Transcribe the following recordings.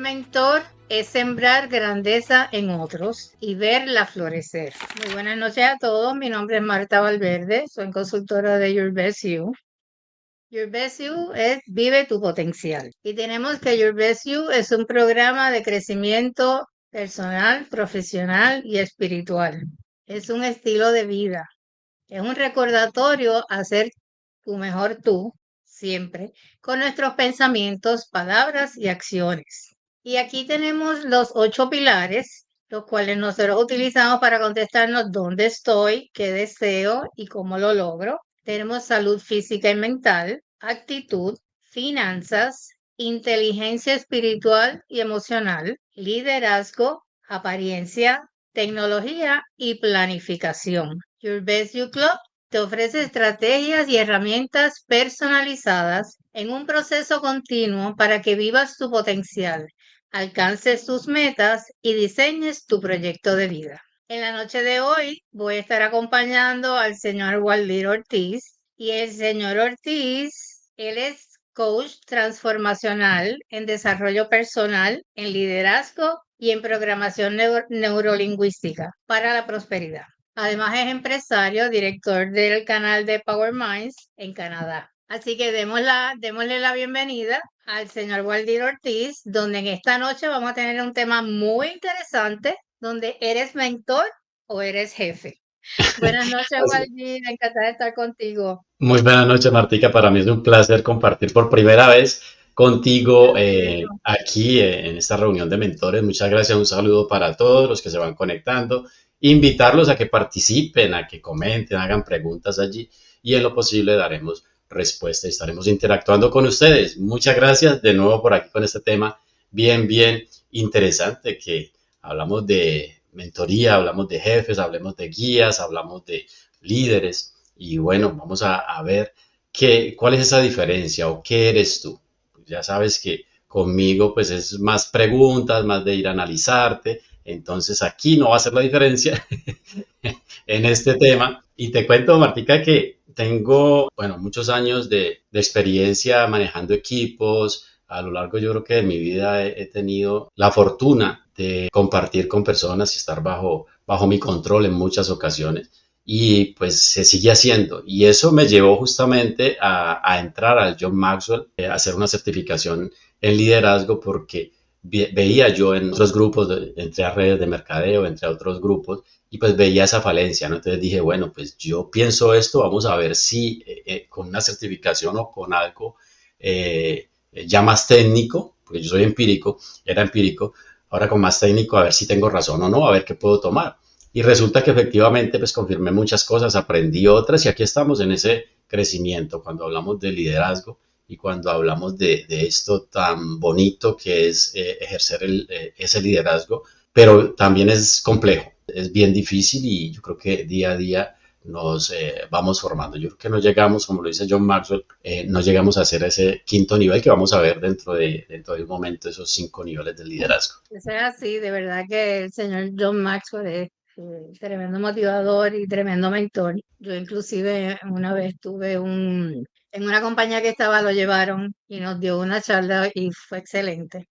mentor es sembrar grandeza en otros y verla florecer. Muy buenas noches a todos. Mi nombre es Marta Valverde. Soy consultora de Your Best You. Your Best You es Vive tu Potencial. Y tenemos que Your Best You es un programa de crecimiento personal, profesional y espiritual. Es un estilo de vida. Es un recordatorio a ser tu mejor tú, siempre, con nuestros pensamientos, palabras y acciones. Y aquí tenemos los 8 pilares, los cuales nosotros utilizamos para contestarnos dónde estoy, qué deseo y cómo lo logro. Tenemos salud física y mental, actitud, finanzas, inteligencia espiritual y emocional, liderazgo, apariencia, tecnología y planificación. Your Best You Club te ofrece estrategias y herramientas personalizadas en un proceso continuo para que vivas tu potencial, alcances tus metas y diseñes tu proyecto de vida. En la noche de hoy voy a estar acompañando al señor Waldir Ortiz y el señor Ortiz, él es coach transformacional en desarrollo personal, en liderazgo y en programación neurolingüística para la prosperidad. Además es empresario, director del canal de Power Minds en Canadá. Así que démosle la bienvenida al señor Waldir Ortiz, donde en esta noche vamos a tener un tema muy interesante, donde eres mentor o eres jefe. Buenas noches, Waldir, encantada de estar contigo. Muy buenas noches, Martica. Para mí es un placer compartir por primera vez contigo Bueno, aquí en esta reunión de mentores. Muchas gracias. Un saludo para todos los que se van conectando. Invitarlos a que participen, a que comenten, hagan preguntas allí y en lo posible daremos respuesta y estaremos interactuando con ustedes. Muchas gracias de nuevo por aquí con este tema bien interesante que hablamos de mentoría, hablamos de jefes, hablamos de guías, hablamos de líderes. Y bueno, vamos a ver cuál es esa diferencia o qué eres tú. Pues ya sabes que conmigo pues es más preguntas, más de ir a analizarte. Entonces aquí no va a ser la diferencia en este tema. Y te cuento, Martica, que tengo, bueno, muchos años de experiencia manejando equipos. A lo largo yo creo que de mi vida he tenido la fortuna de compartir con personas y estar bajo mi control en muchas ocasiones y pues se sigue haciendo. Y eso me llevó justamente a entrar al John Maxwell, a hacer una certificación en liderazgo porque veía yo en otros grupos, entré a redes de mercadeo, entre otros grupos, y pues veía esa falencia, ¿no? Entonces dije, bueno, pues yo pienso esto, vamos a ver si con una certificación o con algo ya más técnico, porque yo soy empírico, era empírico, ahora con más técnico, a ver si tengo razón o no, a ver qué puedo tomar. Y resulta que efectivamente pues confirmé muchas cosas, aprendí otras y aquí estamos en ese crecimiento cuando hablamos de liderazgo y cuando hablamos de esto tan bonito que es ejercer ese liderazgo, pero también es complejo, es bien difícil y yo creo que día a día nos vamos formando. Yo creo que no llegamos, como lo dice John Maxwell, no llegamos a hacer ese quinto nivel que vamos a ver dentro de un momento, esos 5 niveles de liderazgo. eso es así, de verdad que el señor John Maxwell es tremendo motivador y tremendo mentor. Yo inclusive una vez en una compañía que estaba, lo llevaron y nos dio una charla y fue excelente.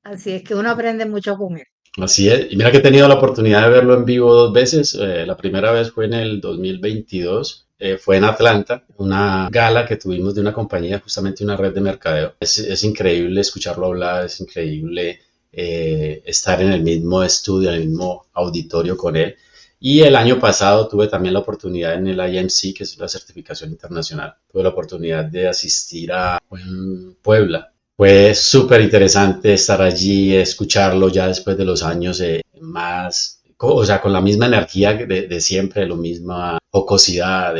Así es que uno aprende mucho con él. Así es, y mira que he tenido la oportunidad de verlo en vivo 2 veces. La primera vez fue en el 2022, fue en Atlanta, una gala que tuvimos de una compañía, justamente una red de mercadeo. Es increíble escucharlo hablar, es increíble estar en el mismo estudio, en el mismo auditorio con él. Y el año pasado tuve también la oportunidad en el IMC, que es la certificación internacional. Tuve la oportunidad de asistir a Puebla. Fue súper interesante estar allí, escucharlo ya después de los años más, o sea, con la misma energía de siempre, la misma jocosidad,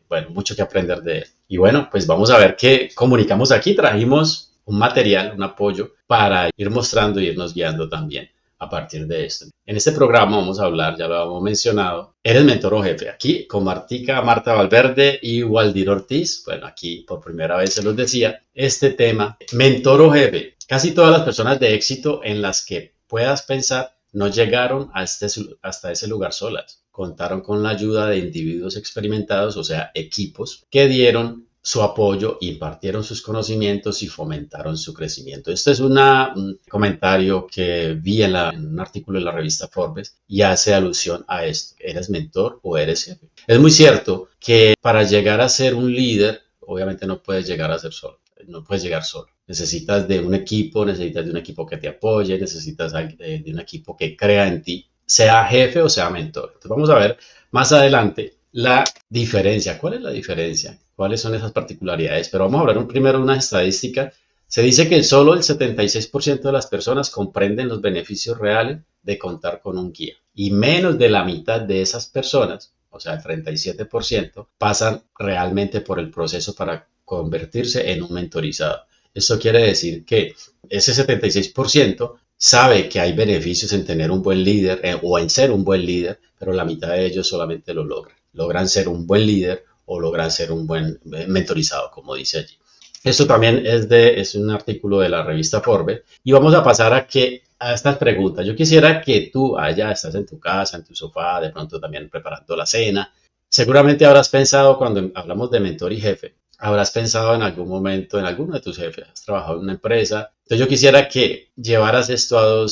bueno, mucho que aprender de él. Y bueno, pues vamos a ver qué comunicamos aquí. Trajimos un material, un apoyo para ir mostrando y irnos guiando también a partir de esto. En este programa vamos a hablar, ya lo hemos mencionado, eres mentor o jefe. Aquí con Marta Valverde y Waldir Ortiz. Bueno, aquí por primera vez se los decía, este tema, mentor o jefe. Casi todas las personas de éxito en las que puedas pensar no llegaron hasta ese lugar solas. Contaron con la ayuda de individuos experimentados, o sea, equipos, que dieron su apoyo, impartieron sus conocimientos y fomentaron su crecimiento. Este es un comentario que vi en un artículo de la revista Forbes y hace alusión a esto. ¿Eres mentor o eres jefe? Es muy cierto que para llegar a ser un líder, obviamente no puedes llegar a ser solo. No puedes llegar solo. Necesitas de un equipo, necesitas de un equipo que te apoye, necesitas de un equipo que crea en ti, sea jefe o sea mentor. Entonces vamos a ver más adelante la diferencia. ¿Cuál es la diferencia? ¿Cuáles son esas particularidades? Pero vamos a hablar primero de una estadística. Se dice que solo el 76% de las personas comprenden los beneficios reales de contar con un guía y menos de la mitad de esas personas, o sea, el 37%, pasan realmente por el proceso para convertirse en un mentorizado. Esto quiere decir que ese 76% sabe que hay beneficios en tener un buen líder o en ser un buen líder, pero la mitad de ellos solamente lo logran. Logran ser un buen líder o logran ser un buen mentorizado, como dice allí. Esto también es un artículo de la revista Forbes. Y vamos a pasar a estas preguntas. Yo quisiera que tú allá estás en tu casa, en tu sofá, de pronto también preparando la cena. Seguramente habrás pensado cuando hablamos de mentor y jefe, habrás pensado en algún momento en alguno de tus jefes, has trabajado en una empresa. Entonces yo quisiera que llevaras esto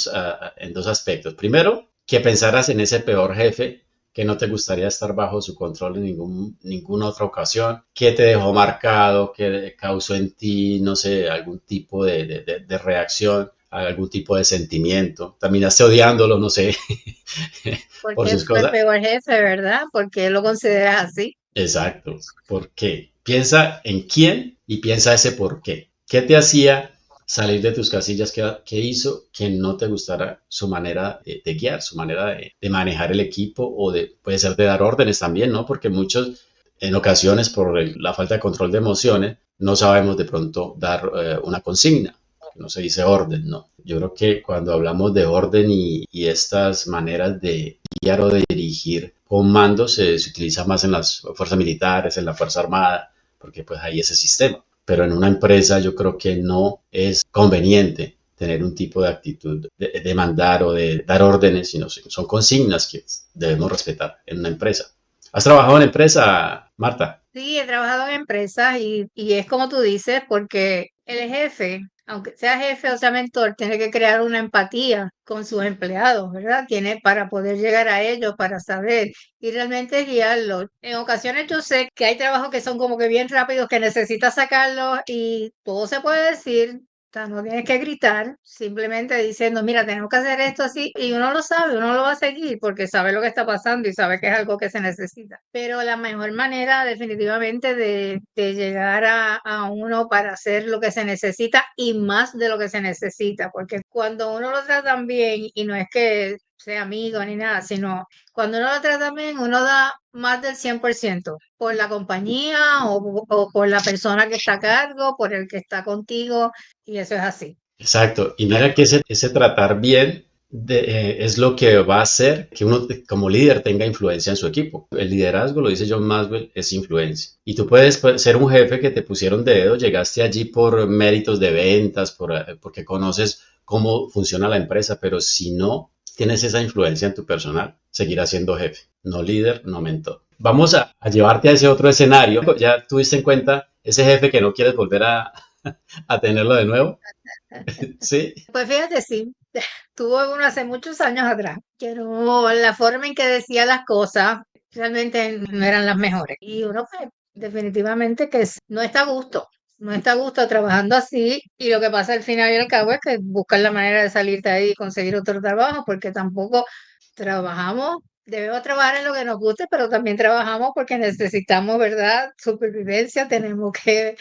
en dos aspectos. Primero, que pensaras en ese peor jefe que no te gustaría estar bajo su control en ninguna otra ocasión, que te dejó marcado, que causó en ti, no sé, algún tipo de reacción, algún tipo de sentimiento. Terminaste odiándolo, no sé, por Porque sus fue el cosas. peor jefe, ¿verdad? Porque lo consideras así. Exacto. ¿Por qué? Piensa en quién y piensa ese por qué. ¿Qué te hacía salir de tus casillas? ¿Qué hizo que no te gustara su manera de guiar, su manera de manejar el equipo o puede ser de dar órdenes también, ¿no? Porque muchos, en ocasiones, por la falta de control de emociones, no sabemos de pronto dar una consigna. No se dice orden, ¿no? Yo creo que cuando hablamos de orden y estas maneras de guiar o de dirigir comandos se utiliza más en las fuerzas militares, en la Fuerza Armada, porque pues hay ese sistema. Pero en una empresa yo creo que no es conveniente tener un tipo de actitud de mandar o de dar órdenes, sino son consignas que debemos respetar en una empresa. ¿Has trabajado en empresa, Marta? Sí, he trabajado en empresas y es como tú dices, porque el jefe, aunque sea jefe o sea mentor, tiene que crear una empatía con sus empleados, ¿verdad? Tiene para poder llegar a ellos, para saber y realmente guiarlos. En ocasiones yo sé que hay trabajos que son como que bien rápidos, que necesitas sacarlos y todo se puede decir. O sea, no tienes que gritar, simplemente diciendo, mira, tenemos que hacer esto así, y uno lo sabe, uno lo va a seguir porque sabe lo que está pasando y sabe que es algo que se necesita. Pero la mejor manera definitivamente de llegar a uno para hacer lo que se necesita y más de lo que se necesita, porque cuando uno lo tratan bien, y no es que sea amigo ni nada, sino cuando uno lo trata bien, uno da más del 100% por la compañía o por la persona que está a cargo, por el que está contigo, y eso es así. Exacto. Y mira que ese tratar bien es lo que va a hacer que uno como líder tenga influencia en su equipo. El liderazgo, lo dice John Maxwell, es influencia. Y tú puedes ser un jefe que te pusieron de dedo, llegaste allí por méritos de ventas, porque conoces cómo funciona la empresa, pero si no tienes esa influencia en tu personal, seguirás siendo jefe, no líder, no mentor. Vamos a llevarte a ese otro escenario. Ya tuviste en cuenta ese jefe que no quieres volver a tenerlo de nuevo. Sí, Pues fíjate, sí, tuve uno hace muchos años atrás, pero la forma en que decía las cosas realmente no eran las mejores. Y uno, pues, definitivamente que no está a gusto, no está a gusto trabajando así. Y lo que pasa al final y al cabo es que buscan la manera de salir de ahí y conseguir otro trabajo, porque tampoco trabajamos, debemos trabajar en lo que nos guste, pero también trabajamos porque necesitamos, ¿verdad? Supervivencia, tenemos que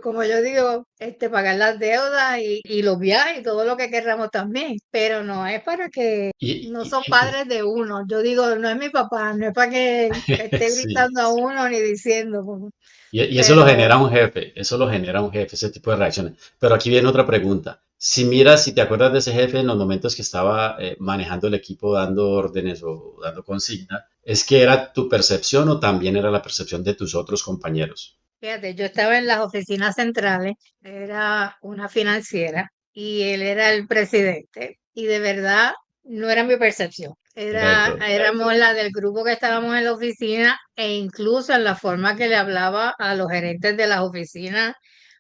como yo digo, pagar las deudas y los viajes y todo lo que querramos también, pero no es para que y, no y- son padres de uno. Yo digo, no es mi papá, no es para que esté sí. gritando a uno ni diciendo, Y eso lo pero genera un jefe, eso lo genera un jefe, ese tipo de reacciones. Pero aquí viene otra pregunta. Si miras, si te acuerdas de ese jefe en los momentos que estaba manejando el equipo, dando órdenes o dando consignas, ¿es que era tu percepción o también era la percepción de tus otros compañeros? fíjate, yo estaba en las oficinas centrales, era una financiera y él era el presidente y de verdad no era mi percepción. Exacto. Éramos la del grupo que estábamos en la oficina e incluso en la forma que le hablaba a los gerentes de las oficinas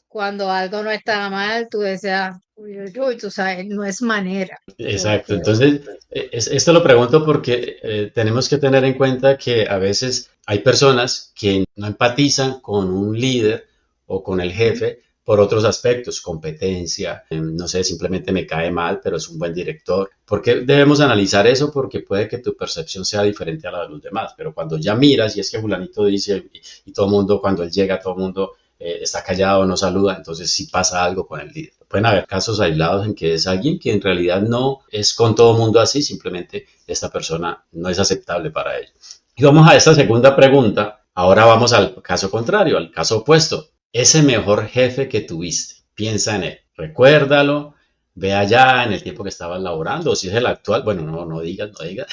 cuando algo no estaba mal, tú decías, uy, uy, uy, tú sabes, no es manera, Exacto, porque entonces esto lo pregunto porque tenemos que tener en cuenta que a veces hay personas que no empatizan con un líder o con el ujú, jefe por otros aspectos, competencia, no sé, simplemente me cae mal, pero es un buen director. ¿Por qué debemos analizar eso? Porque puede que tu percepción sea diferente a la de los demás, pero cuando ya miras y es que fulanito dice y todo el mundo, cuando él llega, todo el mundo está callado, no saluda, entonces sí pasa algo con el líder. Pueden haber casos aislados en que es alguien que en realidad no es con todo el mundo así, simplemente esta persona no es aceptable para ellos. Y vamos a esta segunda pregunta. Ahora vamos al caso contrario, al caso opuesto. Ese mejor jefe que tuviste, piensa en él, recuérdalo, ve allá en el tiempo que estabas laborando, o si es el actual, bueno, no digas, no digas.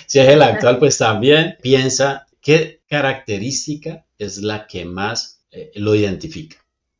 Si es el actual, pues también piensa qué característica es la que más lo identifica.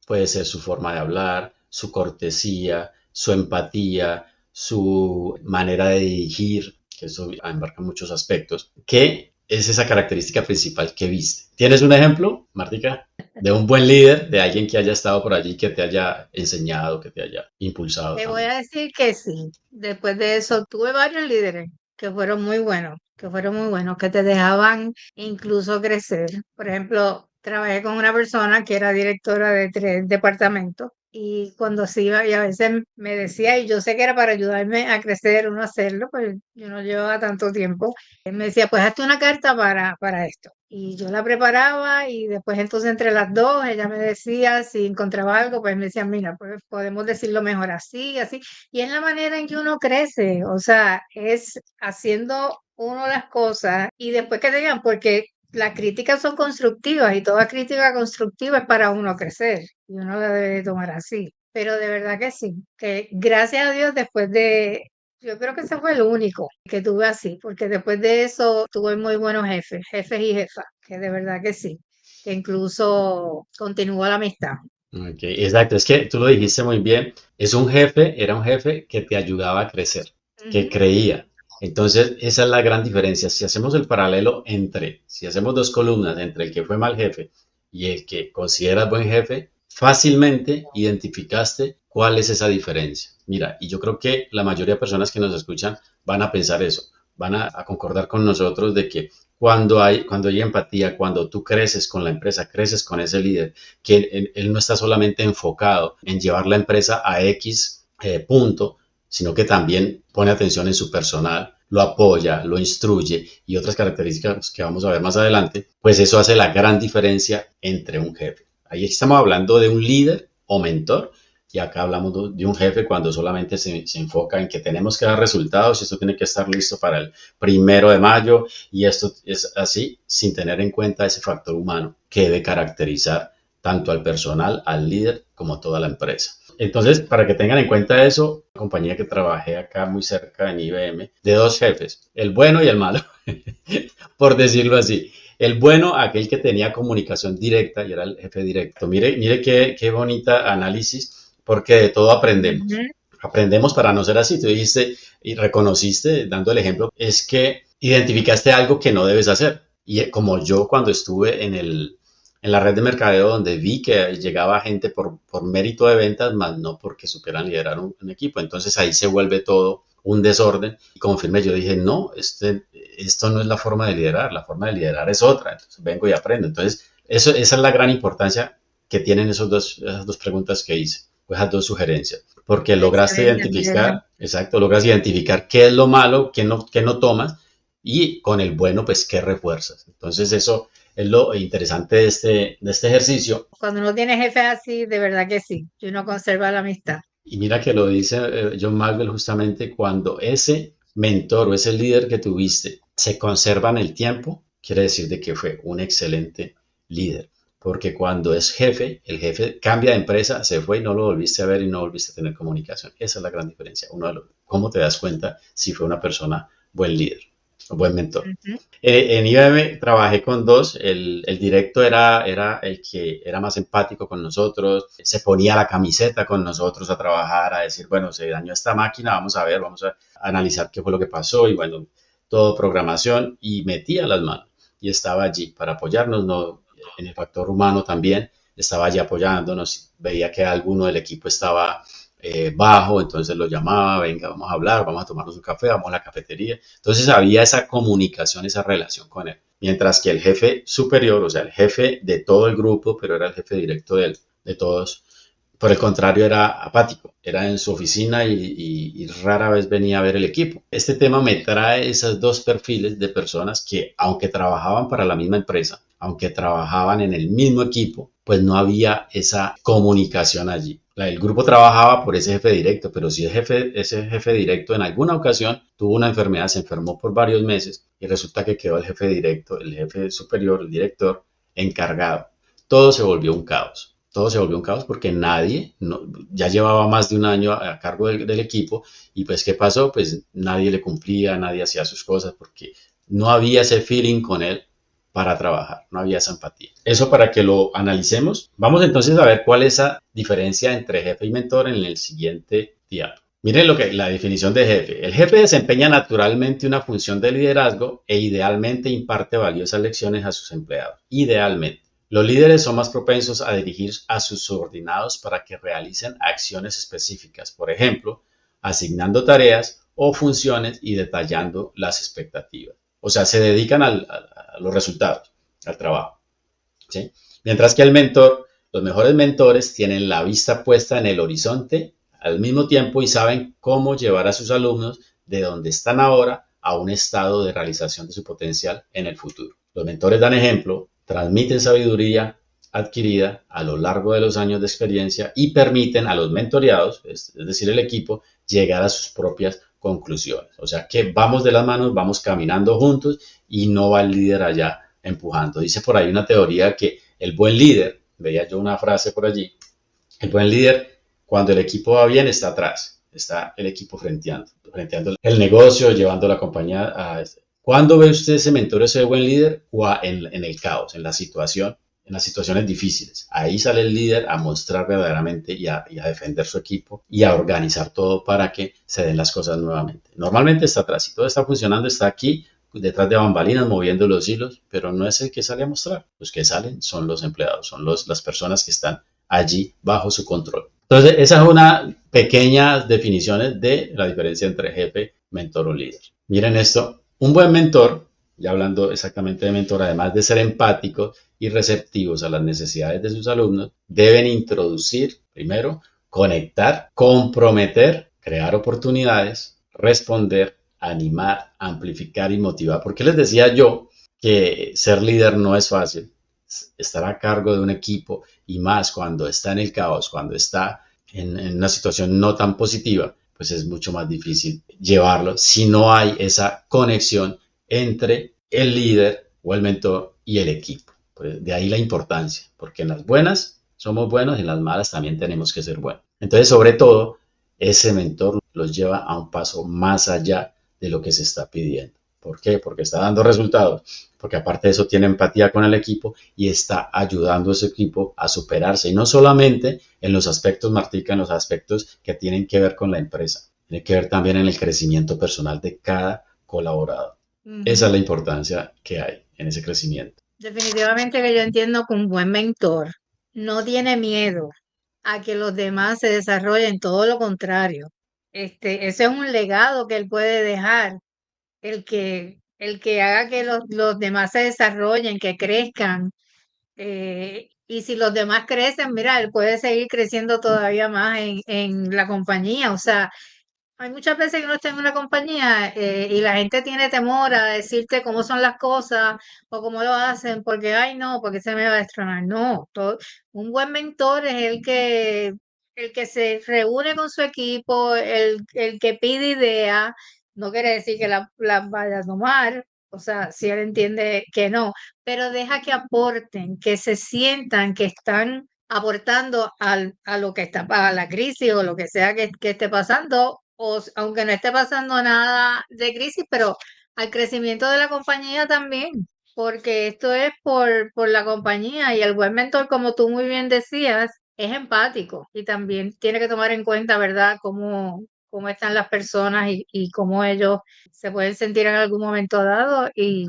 Puede ser su forma de hablar, su cortesía, su empatía, su manera de dirigir, que eso abarca muchos aspectos. ¿Qué es esa característica principal que viste? ¿Tienes un ejemplo, Martica, de un buen líder, de alguien que haya estado por allí, que te haya enseñado, que te haya impulsado te voy también? a decir que sí. Después de eso, tuve varios líderes que fueron muy buenos, que te dejaban incluso crecer. Por ejemplo, trabajé con una persona que era directora de 3 departamentos y cuando se iba, y a veces me decía, y yo sé que era para ayudarme a crecer, uno a hacerlo, pues yo no llevaba tanto tiempo. Él me decía, pues hazte una carta para esto. Y yo la preparaba y después entonces entre las dos ella me decía si encontraba algo, pues me decía, mira, pues podemos decirlo mejor así, así. Y es la manera en que uno crece, o sea, es haciendo uno las cosas y después que te digan, porque las críticas son constructivas y toda crítica constructiva es para uno crecer y uno la debe tomar así. Pero de verdad que sí, que gracias a Dios después de yo creo que ese fue el único que tuve así, porque después de eso tuve muy buenos jefes, jefes y jefas, que de verdad que sí, que incluso continuó la amistad. Ok, exacto, es que tú lo dijiste muy bien, es un jefe, era un jefe que te ayudaba a crecer, que Ujú, creía. Entonces, esa es la gran diferencia. Si hacemos el paralelo entre, si hacemos dos columnas entre el que fue mal jefe y el que consideras buen jefe, fácilmente identificaste cuál es esa diferencia. Mira, y yo creo que la mayoría de personas que nos escuchan van a pensar eso, van a concordar con nosotros de que cuando hay empatía, cuando tú creces con la empresa, creces con ese líder, que él no está solamente enfocado en llevar la empresa a X punto, sino que también pone atención en su personal, lo apoya, lo instruye y otras características que vamos a ver más adelante, pues eso hace la gran diferencia entre un jefe. Ahí estamos hablando de un líder o mentor y acá hablamos de un jefe cuando solamente se enfoca en que tenemos que dar resultados y esto tiene que estar listo para el 1 de mayo y esto es así sin tener en cuenta ese factor humano que debe caracterizar tanto al personal, al líder, como toda la empresa. Entonces, para que tengan en cuenta eso, la compañía que trabajé acá muy cerca en IBM, de dos jefes, el bueno y el malo, por decirlo así. El bueno, aquel que tenía comunicación directa y era el jefe directo. Mire qué bonita análisis, porque de todo aprendemos. ujú. Aprendemos para no ser así. Tú dijiste y reconociste, dando el ejemplo, es que identificaste algo que no debes hacer. Y como yo cuando estuve en la red de mercadeo donde vi que llegaba gente por mérito de ventas, más no porque supieran liderar un equipo. Entonces ahí se vuelve todo un desorden. Y confirmé, yo dije, no, esto no es la forma de liderar, la forma de liderar es otra. Entonces vengo y aprendo. Entonces, esa es la gran importancia que tienen esas dos preguntas que hice, o esas dos sugerencias, porque lograste Excelente, Miguel. identificar, exacto, logras identificar qué es lo malo, qué no tomas y con el bueno, pues qué refuerzas. Entonces, eso es lo interesante de este ejercicio. Cuando uno tiene jefes así, de verdad que sí, y uno conserva la amistad. Y mira que lo dice John Maxwell justamente cuando ese mentor o ese líder que tuviste se conserva en el tiempo, quiere decir de que fue un excelente líder. Porque cuando es jefe, el jefe cambia de empresa, se fue y no lo volviste a ver y no volviste a tener comunicación. Esa es la gran diferencia. ¿Cómo te das cuenta si fue una persona buen líder o buen mentor? Ujú. En IBM trabajé con dos. El directo era el que era más empático con nosotros, se ponía la camiseta con nosotros a trabajar, a decir, bueno, se dañó esta máquina, vamos a ver, vamos a analizar qué fue lo que pasó y bueno, todo programación y metía las manos y estaba allí para apoyarnos, no, en el factor humano también, estaba allí apoyándonos, veía que alguno del equipo estaba bajo, entonces lo llamaba, venga, vamos a hablar, vamos a tomarnos un café, vamos a la cafetería. Entonces había esa comunicación, esa relación con él. Mientras que el jefe superior, o sea, el jefe de todo el grupo, pero era el jefe directo de todos, por el contrario, era apático, era en su oficina y rara vez venía a ver el equipo. Este tema me trae esos dos perfiles de personas que, aunque trabajaban para la misma empresa, aunque trabajaban en el mismo equipo, pues no había esa comunicación allí. El grupo trabajaba por ese jefe directo, pero si ese jefe directo en alguna ocasión tuvo una enfermedad, se enfermó por varios meses y resulta que quedó el jefe directo, el jefe superior, el director, encargado. Todo se volvió un caos. Todo se volvió un caos porque nadie, no, ya llevaba más de un año a cargo del equipo y pues ¿qué pasó? Pues nadie le cumplía, nadie hacía sus cosas porque no había ese feeling con él para trabajar, no había esa empatía. Eso para que lo analicemos. Vamos entonces a ver cuál es esa diferencia entre jefe y mentor en el siguiente diapo. Miren la definición de jefe. El jefe desempeña naturalmente una función de liderazgo e idealmente imparte valiosas lecciones a sus empleados. Idealmente. Los líderes son más propensos a dirigir a sus subordinados para que realicen acciones específicas, por ejemplo, asignando tareas o funciones y detallando las expectativas. O sea, se dedican a los resultados, al trabajo. ¿Sí? Mientras que el mentor, los mejores mentores tienen la vista puesta en el horizonte al mismo tiempo y saben cómo llevar a sus alumnos de donde están ahora a un estado de realización de su potencial en el futuro. Los mentores dan ejemplo, transmiten sabiduría adquirida a lo largo de los años de experiencia y permiten a los mentoreados, es decir, el equipo, llegar a sus propias conclusiones. O sea que vamos de las manos, vamos caminando juntos y no va el líder allá empujando. Dice por ahí una teoría que el buen líder, veía yo una frase por allí, el buen líder, cuando el equipo va bien, está atrás, está el equipo frenteando el negocio, llevando la compañía a... ¿Cuándo ve usted ese mentor, ese buen líder? En el caos, en la situación, en las situaciones difíciles. Ahí sale el líder a mostrar verdaderamente y a defender su equipo y a organizar todo para que se den las cosas nuevamente. Normalmente está atrás, si todo está funcionando, está aquí detrás de bambalinas moviendo los hilos, pero no es el que sale a mostrar. Los que salen son los empleados, son las personas que están allí bajo su control. Entonces, esa es una pequeña definición de la diferencia entre jefe, mentor o líder. Miren esto, un buen mentor, ya hablando exactamente de mentor, además de ser empáticos y receptivos a las necesidades de sus alumnos, deben introducir, primero, conectar, comprometer, crear oportunidades, responder, animar, amplificar y motivar. ¿Por qué les decía yo que ser líder no es fácil? Estar a cargo de un equipo y más cuando está en el caos, cuando está en una situación no tan positiva, pues es mucho más difícil llevarlo si no hay esa conexión entre el líder o el mentor y el equipo. Pues de ahí la importancia, porque en las buenas somos buenos y en las malas también tenemos que ser buenos. Entonces, sobre todo, ese mentor los lleva a un paso más allá de lo que se está pidiendo. ¿Por qué? Porque está dando resultados, porque aparte de eso tiene empatía con el equipo y está ayudando a ese equipo a superarse. Y no solamente en los aspectos, Martica, en los aspectos que tienen que ver con la empresa, tiene que ver también en el crecimiento personal de cada colaborador. Esa es la importancia que hay en ese crecimiento. Definitivamente que yo entiendo que un buen mentor no tiene miedo a que los demás se desarrollen, todo lo contrario. Ese es un legado que él puede dejar, el que haga que los demás se desarrollen, que crezcan. Y si los demás crecen, mira, él puede seguir creciendo todavía más en la compañía. O sea, hay muchas veces que uno está en una compañía y la gente tiene temor a decirte cómo son las cosas o cómo lo hacen, porque, ay, no, porque se me va a destronar. No, un buen mentor es el que se reúne con su equipo, el que pide ideas, no quiere decir que las vaya a tomar, o sea, si él entiende que no, pero deja que aporten, que se sientan que están aportando a lo que está, a la crisis o lo que sea que esté pasando, aunque no esté pasando nada de crisis, pero al crecimiento de la compañía también, porque esto es por la compañía y el buen mentor, como tú muy bien decías, es empático y también tiene que tomar en cuenta, ¿verdad?, cómo están las personas y cómo ellos se pueden sentir en algún momento dado. Y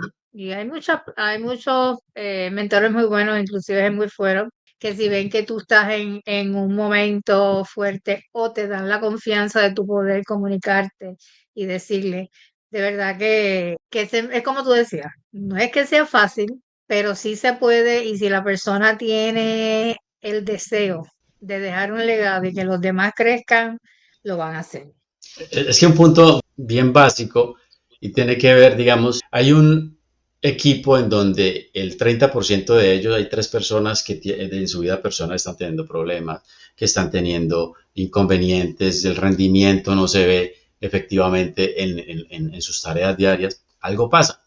hay muchos mentores muy buenos, inclusive muy fueros, que si ven que tú estás en un momento fuerte o te dan la confianza de tu poder comunicarte y decirle, de verdad es como tú decías, no es que sea fácil, pero sí se puede y si la persona tiene el deseo de dejar un legado y que los demás crezcan, lo van a hacer. Es que un punto bien básico y tiene que ver, digamos, hay un equipo en donde el 30% de ellos, hay tres personas que en su vida personal están teniendo problemas, que están teniendo inconvenientes, el rendimiento no se ve efectivamente en sus tareas diarias, algo pasa.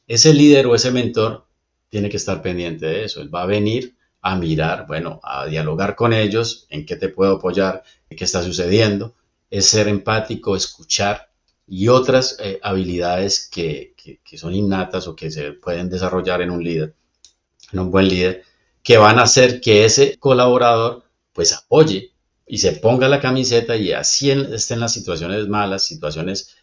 Ese líder o ese mentor tiene que estar pendiente de eso. Él va a venir a mirar, bueno, a dialogar con ellos, en qué te puedo apoyar, qué está sucediendo, es ser empático, escuchar y otras habilidades que son innatas o que se pueden desarrollar en un líder, en un buen líder, que van a hacer que ese colaborador pues apoye y se ponga la camiseta y así esté en las situaciones malas, situaciones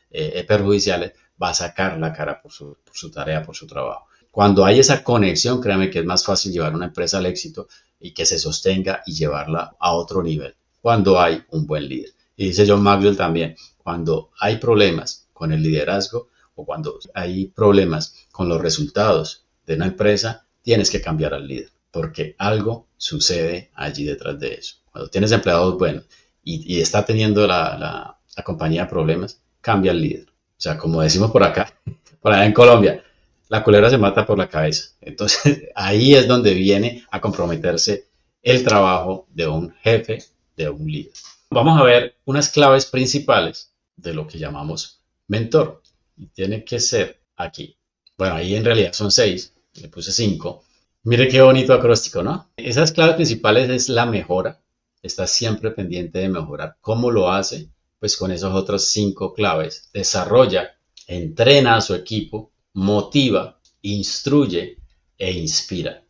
perjudiciales, va a sacar la cara por su tarea, por su trabajo. Cuando hay esa conexión, créame que es más fácil llevar una empresa al éxito y que se sostenga y llevarla a otro nivel. Cuando hay un buen líder. Y dice John Maxwell también, cuando hay problemas con el liderazgo o cuando hay problemas con los resultados de una empresa, tienes que cambiar al líder, porque algo sucede allí detrás de eso. Cuando tienes empleados buenos y está teniendo la compañía problemas, cambia al líder. O sea, como decimos por acá, por allá en Colombia, la culebra se mata por la cabeza. Entonces, ahí es donde viene a comprometerse el trabajo de un jefe, de un líder. Vamos a ver unas claves principales de lo que llamamos mentor. Y tiene que ser aquí. Bueno, ahí en realidad son 6, le puse 5. Mire qué bonito acróstico, ¿no? Esas claves principales es la mejora. Está siempre pendiente de mejorar. ¿Cómo lo hace? Pues con esas otras 5 claves. Desarrolla, entrena a su equipo, motiva, instruye e inspira.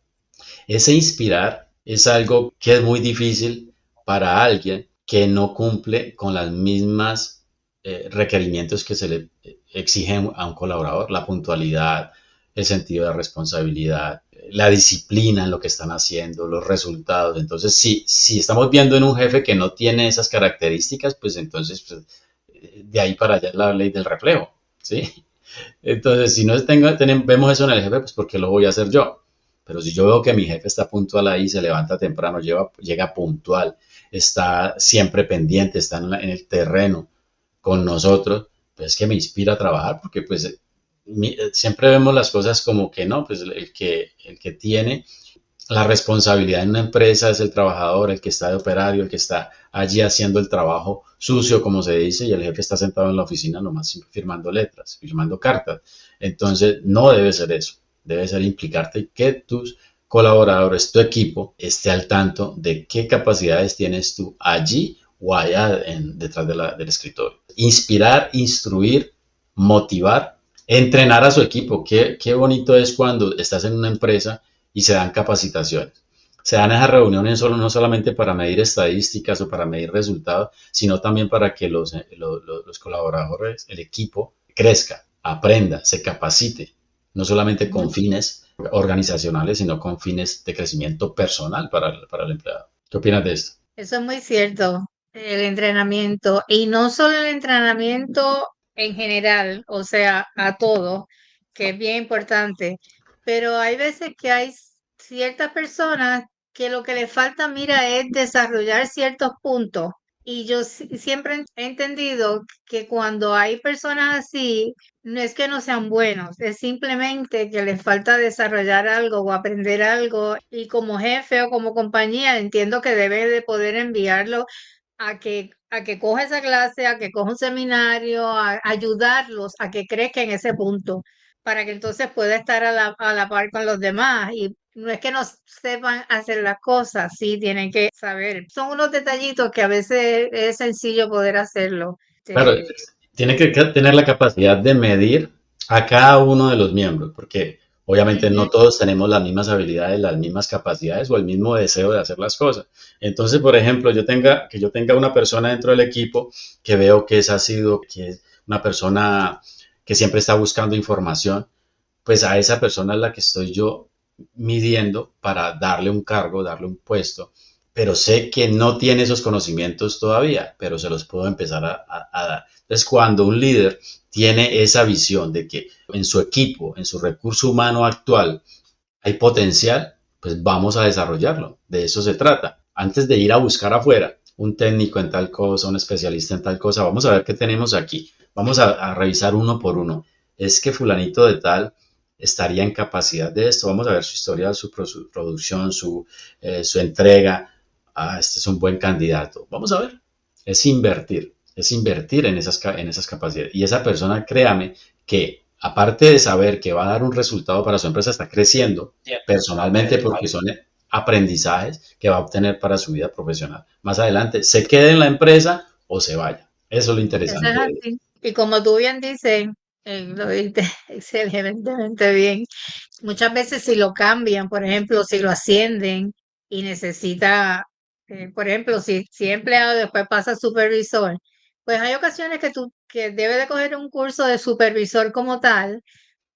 Ese inspirar es algo que es muy difícil para alguien que no cumple con las mismas requerimientos que se le exigen a un colaborador, la puntualidad, el sentido de responsabilidad, la disciplina en lo que están haciendo, los resultados. Entonces, si estamos viendo en un jefe que no tiene esas características, pues entonces pues, de ahí para allá es la ley del reflejo, ¿sí? Entonces, si no vemos eso en el jefe, pues ¿por qué lo voy a hacer yo? Pero si yo veo que mi jefe está puntual ahí, se levanta temprano, llega puntual, está siempre pendiente, está en el terreno con nosotros, pues es que me inspira a trabajar, porque pues siempre vemos las cosas como que no, pues el que tiene la responsabilidad en una empresa es el trabajador, el que está de operario, el que está allí haciendo el trabajo sucio, como se dice, y el jefe está sentado en la oficina nomás firmando letras, firmando cartas. Entonces, no debe ser eso. Debe ser implicarte que tus colaboradores, tu equipo, esté al tanto de qué capacidades tienes tú allí o allá detrás del escritorio. Inspirar, instruir, motivar, entrenar a su equipo. Qué bonito es cuando estás en una empresa y se dan capacitaciones. Se dan esas reuniones no solamente para medir estadísticas o para medir resultados, sino también para que los colaboradores, el equipo, crezca, aprenda, se capacite, no solamente con fines organizacionales, sino con fines de crecimiento personal para el empleado. ¿Qué opinas de esto? Eso es muy cierto, el entrenamiento, y no solo el entrenamiento en general, o sea, a todo, que es bien importante, pero hay veces que hay ciertas personas que lo que les falta, mira, es desarrollar ciertos puntos. Y yo siempre he entendido que cuando hay personas así, no es que no sean buenos, es simplemente que les falta desarrollar algo o aprender algo y como jefe o como compañía entiendo que debe de poder enviarlo a que coja esa clase, a que coja un seminario, a ayudarlos a que crezcan en ese punto para que entonces pueda estar a la par con los demás. Y no es que no sepan hacer las cosas, sí, tienen que saber. Son unos detallitos que a veces es sencillo poder hacerlo. Claro, tiene que tener la capacidad de medir a cada uno de los miembros, porque Obviamente Ujú. no todos tenemos las mismas habilidades, las mismas capacidades o el mismo deseo de hacer las cosas. Entonces, por ejemplo, que yo tenga una persona dentro del equipo que veo que que es una persona que siempre está buscando información, pues a esa persona es la que estoy yo midiendo para darle un cargo, darle un puesto, pero sé que no tiene esos conocimientos todavía, pero se los puedo empezar a dar. Entonces, cuando un líder tiene esa visión de que en su equipo, en su recurso humano actual, hay potencial, pues vamos a desarrollarlo. De eso se trata. Antes de ir a buscar afuera un técnico en tal cosa, un especialista en tal cosa, vamos a ver qué tenemos aquí. Vamos a revisar uno por uno. Es que fulanito de tal estaría en capacidad de esto. Vamos a ver su historia, su producción, su entrega. Ah, este es un buen candidato. Vamos a ver. Es invertir en esas capacidades. Y esa persona, créame, que aparte de saber que va a dar un resultado para su empresa, está creciendo personalmente porque son aprendizajes que va a obtener para su vida profesional. Más adelante, se quede en la empresa o se vaya. Eso es lo Eso es interesante. así. Y como tú bien dices, lo dijiste excelentemente bien. Muchas veces si lo cambian, por ejemplo, si lo ascienden y necesita, por ejemplo, si es empleado y después pasa a supervisor, pues hay ocasiones que debe de coger un curso de supervisor como tal,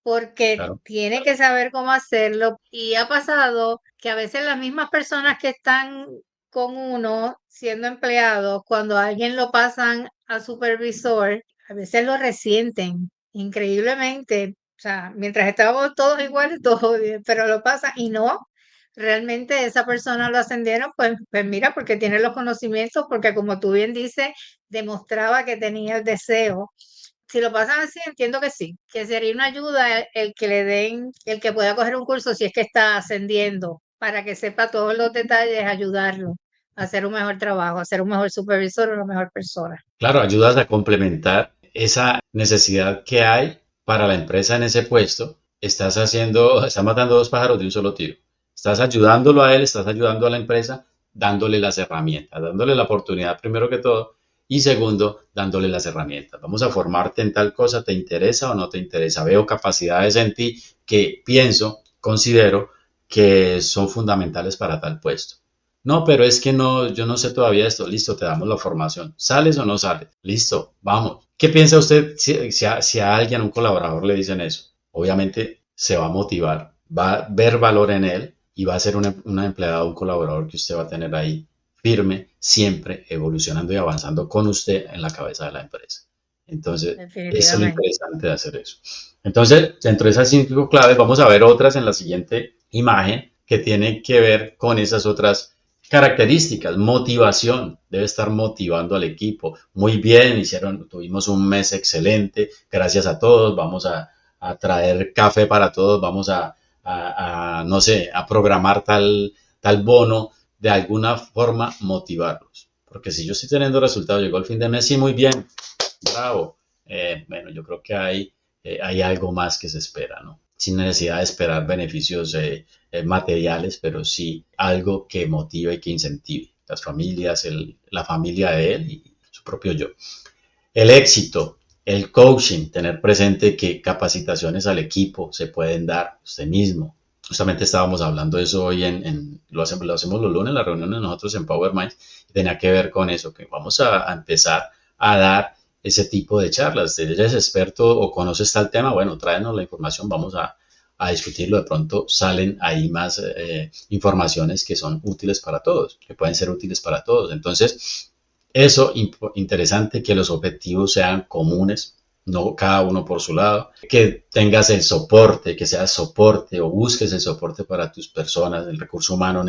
porque Claro, tiene que saber cómo hacerlo. Y ha pasado que a veces las mismas personas que están con uno siendo empleados, cuando a alguien lo pasan a supervisor, a veces lo resienten increíblemente. O sea, mientras estábamos todos iguales, todo bien, pero lo pasa y no. Realmente esa persona lo ascendieron, pues mira, porque tiene los conocimientos, porque como tú bien dices, demostraba que tenía el deseo. Si lo pasan así, entiendo que sí, que sería una ayuda el que le den, el que pueda coger un curso si es que está ascendiendo, para que sepa todos los detalles, ayudarlo a hacer un mejor trabajo, a ser un mejor supervisor o una mejor persona. claro, ayudas a complementar esa necesidad que hay para la empresa en ese puesto. Estás matando dos pájaros de un solo tiro. Estás ayudándolo a él, estás ayudando a la empresa, dándole las herramientas, dándole la oportunidad primero que todo y segundo, dándole las herramientas. Vamos a formarte en tal cosa, ¿te interesa o no te interesa? Veo capacidades en ti que considero que son fundamentales para tal puesto. No, pero es que no, yo no sé todavía esto. Listo, te damos la formación. ¿Sales o no sales? Listo, vamos. ¿Qué piensa usted si a alguien, a un colaborador, le dicen eso? Obviamente se va a motivar, va a ver valor en él y va a ser una empleada, un colaborador que usted va a tener ahí firme, siempre evolucionando y avanzando con usted en la cabeza de la empresa. Entonces, eso es lo Definitivamente. interesante de hacer eso. Entonces, dentro de esas 5 claves, vamos a ver otras en la siguiente imagen que tienen que ver con esas otras características, motivación, debe estar motivando al equipo. Muy bien, tuvimos un mes excelente, gracias a todos, vamos a traer café para todos, vamos no sé, a programar tal bono, de alguna forma motivarlos. Porque si yo estoy teniendo resultados, llegó el fin de mes, sí, muy bien, bravo. Bueno, yo creo que hay algo más que se espera, ¿no? Sin necesidad de esperar beneficios materiales, pero sí algo que motive y que incentive las familias, la familia de él y su propio yo. El éxito, el coaching, tener presente que capacitaciones al equipo se pueden dar usted mismo. Justamente estábamos hablando de eso hoy lo hacemos los lunes, en las reuniones nosotros en PowerMind, y tenía que ver con eso, que vamos a empezar a dar ese tipo de charlas. Si eres experto o conoces tal tema, bueno, tráenos la información, vamos a discutirlo. De pronto salen ahí más informaciones que son útiles para todos, que pueden ser útiles para todos. Entonces, eso, interesante que los objetivos sean comunes, no cada uno por su lado, que tengas el soporte, que seas soporte o busques el soporte para tus personas. El recurso humano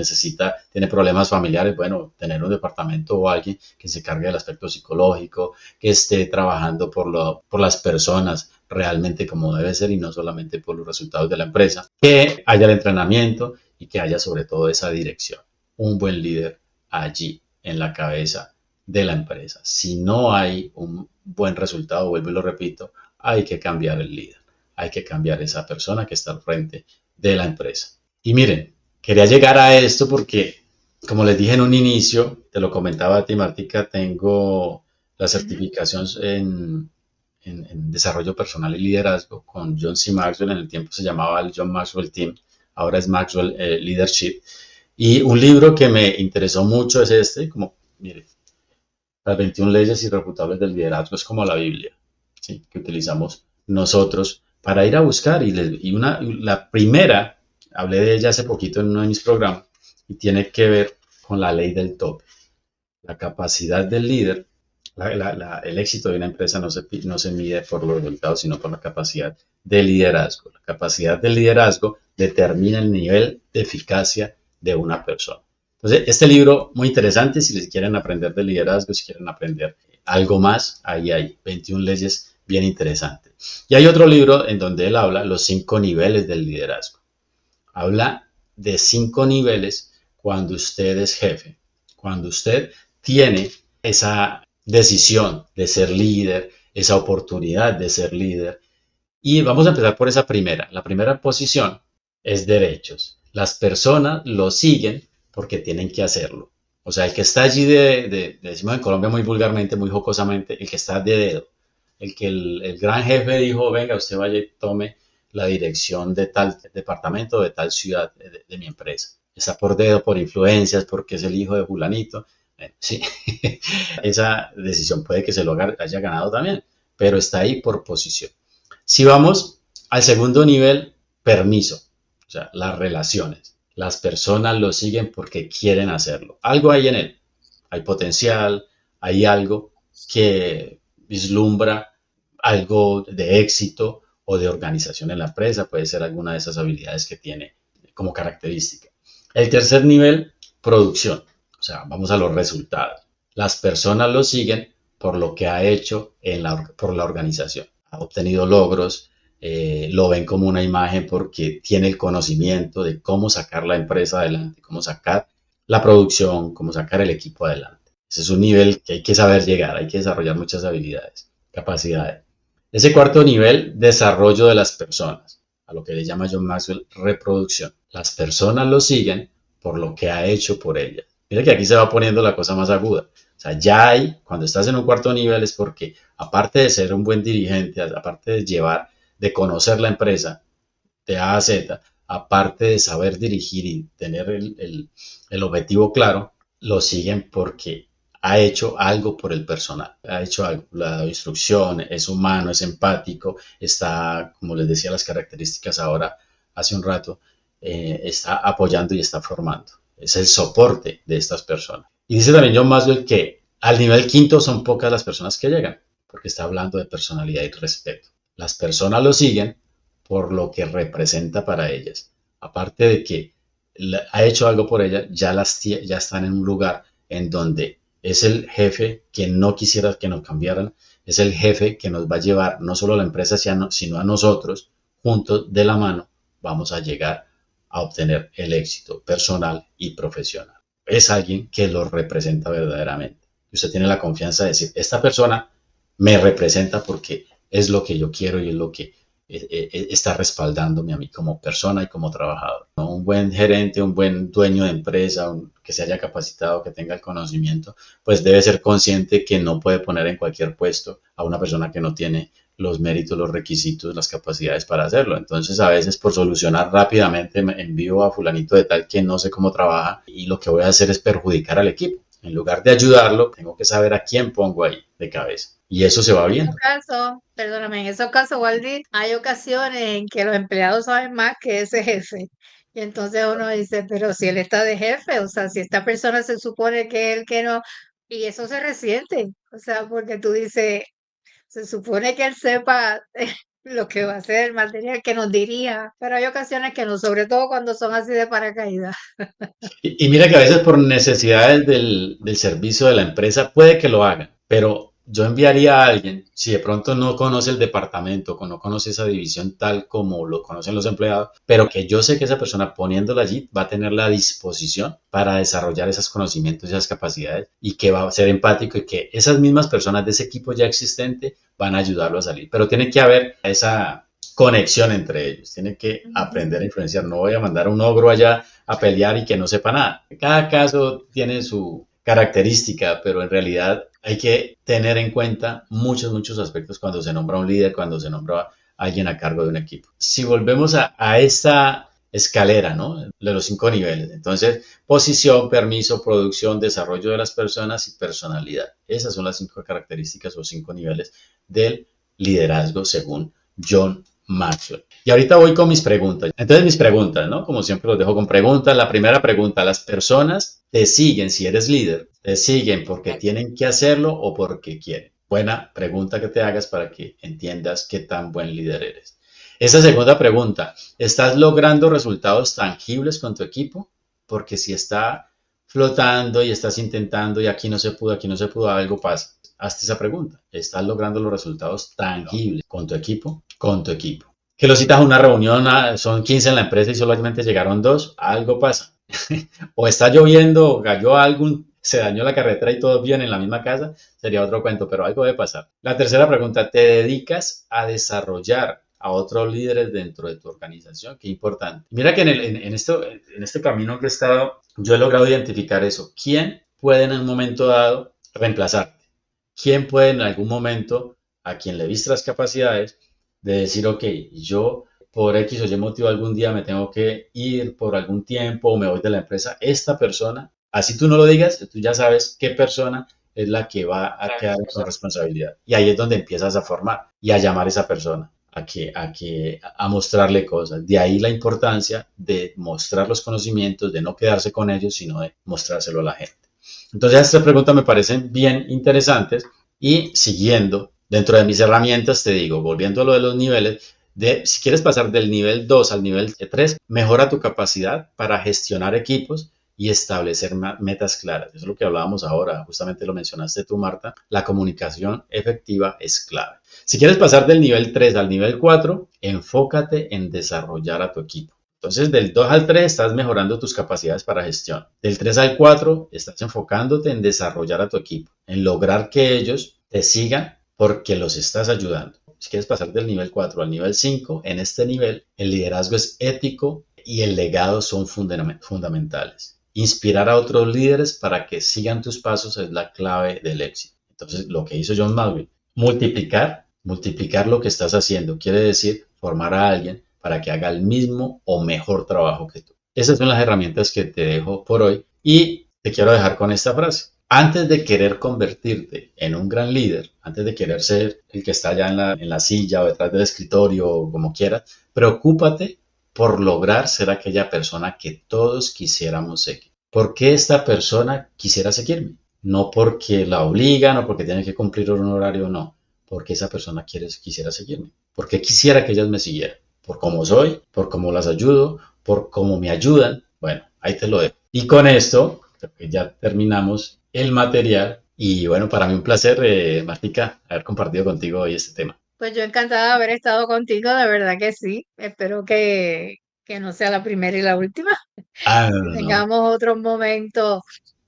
tiene problemas familiares, bueno, tener un departamento o alguien que se cargue del aspecto psicológico, que esté trabajando por las personas realmente como debe ser y no solamente por los resultados de la empresa, que haya el entrenamiento y que haya sobre todo esa dirección, un buen líder allí en la cabeza de la empresa. Si no hay un buen resultado, vuelvo y lo repito, hay que cambiar el líder, hay que cambiar esa persona que está al frente de la empresa. Y miren, quería llegar a esto porque, como les dije en un inicio, te lo comentaba a ti, Martica, tengo la Ujú. certificación en desarrollo personal y liderazgo con John C. Maxwell. En el tiempo se llamaba el John Maxwell Team, ahora es Maxwell Leadership. Y un libro que me interesó mucho es este, como, mire, las 21 leyes irrefutables del liderazgo es como la Biblia, ¿sí? Que utilizamos nosotros para ir a buscar. La primera, hablé de ella hace poquito en uno de mis programas, y tiene que ver con la ley del tope. La capacidad del líder, el éxito de una empresa no se mide por los resultados, sino por la capacidad de liderazgo. La capacidad de liderazgo determina el nivel de eficacia de una persona. Entonces, este libro muy interesante si les quieren aprender de liderazgo, si quieren aprender algo más, ahí hay 21 leyes bien interesantes. Y hay otro libro en donde él habla los 5 niveles del liderazgo. Habla de 5 niveles cuando usted es jefe, cuando usted tiene esa decisión de ser líder, esa oportunidad de ser líder. Y vamos a empezar por esa primera. La primera posición es derechos. Las personas lo siguen porque tienen que hacerlo. O sea, el que está allí decimos en Colombia muy vulgarmente, muy jocosamente, el que está de dedo. El que el gran jefe dijo, venga, usted vaya y tome la dirección de tal departamento, de tal ciudad, de mi empresa. Está por dedo, por influencias, porque es el hijo de fulanito. Sí, esa decisión puede que se lo haya ganado también, pero está ahí por posición. Si vamos al segundo nivel, permiso, o sea, las relaciones. Las personas lo siguen porque quieren hacerlo. Algo hay en él, hay potencial, hay algo que vislumbra algo de éxito o de organización en la empresa, puede ser alguna de esas habilidades que tiene como característica. El tercer nivel, producción, o sea, vamos a los resultados. Las personas lo siguen por lo que ha hecho por la organización. Ha obtenido logros, lo ven como una imagen porque tiene el conocimiento de cómo sacar la empresa adelante, cómo sacar la producción, cómo sacar el equipo adelante. Ese es un nivel que hay que saber llegar, hay que desarrollar muchas habilidades, capacidades. Ese cuarto nivel, desarrollo de las personas, a lo que le llama John Maxwell reproducción. Las personas lo siguen por lo que ha hecho por ellas. Mira que aquí se va poniendo la cosa más aguda. O sea, ya hay, cuando estás en un cuarto nivel es porque, aparte de ser un buen dirigente, aparte de de conocer la empresa de A a Z, aparte de saber dirigir y tener el objetivo claro, lo siguen porque ha hecho algo por el personal, ha hecho algo, le ha dado instrucción, es humano, es empático, está, como les decía, las características ahora, hace un rato, está apoyando y está formando. Es el soporte de estas personas. Y dice también John Maxwell que al nivel quinto son pocas las personas que llegan, porque está hablando de personalidad y respeto. Las personas lo siguen por lo que representa para ellas. Aparte de que ha hecho algo por ellas, ya están en un lugar en donde es el jefe que no quisiera que nos cambiaran, es el jefe que nos va a llevar no solo a la empresa, sino a nosotros, juntos de la mano, vamos a llegar a obtener el éxito personal y profesional. Es alguien que lo representa verdaderamente. Usted tiene la confianza de decir, esta persona me representa porque es lo que yo quiero y es lo que está respaldándome a mí como persona y como trabajador, ¿no? Un buen gerente, un buen dueño de empresa, que se haya capacitado, que tenga el conocimiento, pues debe ser consciente que no puede poner en cualquier puesto a una persona que no tiene los méritos, los requisitos, las capacidades para hacerlo. Entonces, a veces por solucionar rápidamente me envío a fulanito de tal que no sé cómo trabaja y lo que voy a hacer es perjudicar al equipo. En lugar de ayudarlo, tengo que saber a quién pongo ahí de cabeza. Y eso se va viendo. En esos casos, Waldir, hay ocasiones en que los empleados saben más que ese jefe. Y entonces uno dice, pero si él está de jefe, o sea, si esta persona se supone que él que no, y eso se resiente, o sea, porque tú dices, se supone que él sepa lo que va a hacer, el material que nos diría, pero hay ocasiones que no, sobre todo cuando son así de paracaídas. Y mira que a veces por necesidades del servicio de la empresa puede que lo hagan, pero yo enviaría a alguien, si de pronto no conoce el departamento, o no conoce esa división tal como lo conocen los empleados, pero que yo sé que esa persona poniéndola allí va a tener la disposición para desarrollar esos conocimientos y esas capacidades y que va a ser empático y que esas mismas personas de ese equipo ya existente van a ayudarlo a salir. Pero tiene que haber esa conexión entre ellos, tiene que aprender a influenciar. No voy a mandar a un ogro allá a pelear y que no sepa nada. Cada caso tiene característica, pero en realidad hay que tener en cuenta muchos aspectos cuando se nombra un líder, cuando se nombra a alguien a cargo de un equipo. Si volvemos a esta escalera, ¿no? De los 5 niveles. Entonces, posición, permiso, producción, desarrollo de las personas y personalidad. Esas son las 5 características o 5 niveles del liderazgo según John Maxwell. Y ahorita voy con mis preguntas. Entonces, mis preguntas, ¿no? Como siempre los dejo con preguntas. La primera pregunta, ¿las personas te siguen si eres líder? ¿Te siguen porque tienen que hacerlo o porque quieren? Buena pregunta que te hagas para que entiendas qué tan buen líder eres. Esa segunda pregunta, ¿estás logrando resultados tangibles con tu equipo? Porque si está flotando y estás intentando y aquí no se pudo, algo pasa. Hazte esa pregunta. ¿Estás logrando los resultados tangibles con tu equipo? Con tu equipo. Que lo citas a una reunión, son 15 en la empresa y solamente llegaron 2, algo pasa. O está lloviendo, o cayó algo, se dañó la carretera y todos bien en la misma casa, sería otro cuento, pero algo debe pasar. La tercera pregunta, ¿te dedicas a desarrollar a otros líderes dentro de tu organización? Qué importante. Mira que en este camino que he estado, yo he logrado identificar eso. ¿Quién puede en un momento dado reemplazarte? ¿Quién puede en algún momento, a quien le viste las capacidades, de decir, ok, yo por X o Y motivo algún día me tengo que ir por algún tiempo o me voy de la empresa? Esta persona, así tú no lo digas, tú ya sabes qué persona es la que va a quedar con responsabilidad. Y ahí es donde empiezas a formar y a llamar a esa persona, a mostrarle cosas. De ahí la importancia de mostrar los conocimientos, de no quedarse con ellos, sino de mostrárselo a la gente. Entonces, estas preguntas me parecen bien interesantes y siguiendo dentro de mis herramientas, te digo, volviendo a lo de los niveles, si quieres pasar del nivel 2 al nivel 3, mejora tu capacidad para gestionar equipos y establecer metas claras. Eso es lo que hablábamos ahora, justamente lo mencionaste tú, Marta, la comunicación efectiva es clave. Si quieres pasar del nivel 3 al nivel 4, enfócate en desarrollar a tu equipo. Entonces, del 2 al 3 estás mejorando tus capacidades para gestión. Del 3 al 4 estás enfocándote en desarrollar a tu equipo, en lograr que ellos te sigan porque los estás ayudando. Si quieres pasar del nivel 4 al nivel 5, en este nivel el liderazgo es ético y el legado son fundamentales. Inspirar a otros líderes para que sigan tus pasos es la clave del éxito. Entonces, lo que hizo John Maxwell, multiplicar lo que estás haciendo, quiere decir formar a alguien para que haga el mismo o mejor trabajo que tú. Esas son las herramientas que te dejo por hoy y te quiero dejar con esta frase. Antes de querer convertirte en un gran líder, antes de querer ser el que está allá en la silla o detrás del escritorio o como quieras, preocúpate por lograr ser aquella persona que todos quisiéramos seguir. ¿Por qué esta persona quisiera seguirme? No porque la obligan o porque tiene que cumplir un horario, no. Porque esa persona quisiera seguirme. Porque quisiera que ellas me siguieran. Por cómo soy, por cómo las ayudo, por cómo me ayudan. Bueno, ahí te lo dejo. Y con esto, creo que ya terminamos el material. Y bueno, para mí un placer, Martica, haber compartido contigo hoy este tema. Pues yo encantada de haber estado contigo, de verdad que sí. Espero que no sea la primera y la última. Que No. tengamos otros momentos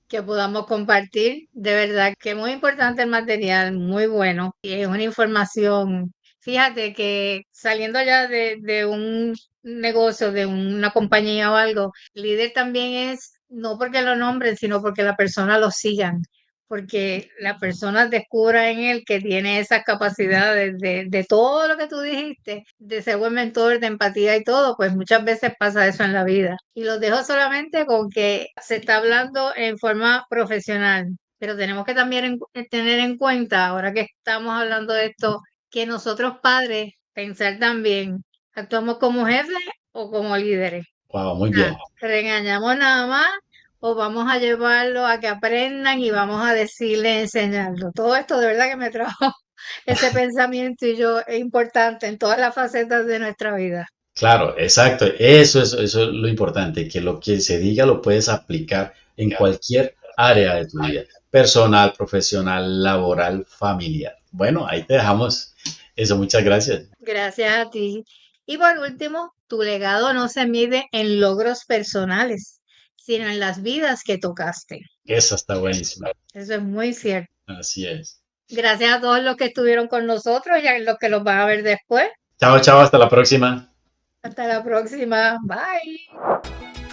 que podamos compartir. De verdad que es muy importante el material, muy bueno. Y es una información. Fíjate que saliendo ya de un negocio, de una compañía o algo, líder también es no porque lo nombren, sino porque la persona lo sigan. Porque la persona descubra en él que tiene esas capacidades de todo lo que tú dijiste, de ser buen mentor, de empatía y todo, pues muchas veces pasa eso en la vida. Y los dejo solamente con que se está hablando en forma profesional, pero tenemos que también tener en cuenta, ahora que estamos hablando de esto, que nosotros padres, pensar también, ¿actuamos como jefes o como líderes? Wow, muy Ah, bien. ¿regañamos nada más o vamos a llevarlo a que aprendan y vamos a decirle, enseñarlo? Todo esto de verdad que me trajo ese pensamiento y yo es importante en todas las facetas de nuestra vida. Claro, exacto. Eso es lo importante, que lo que se diga lo puedes aplicar en cualquier área de tu vida, personal, profesional, laboral, familiar. Bueno, ahí te dejamos eso. Muchas gracias. Gracias a ti. Y por último, tu legado no se mide en logros personales, sino en las vidas que tocaste. Esa está buenísima. Eso es muy cierto. Así es. Gracias a todos los que estuvieron con nosotros y a los que los van a ver después. Chao, chao, hasta la próxima. Hasta la próxima. Bye.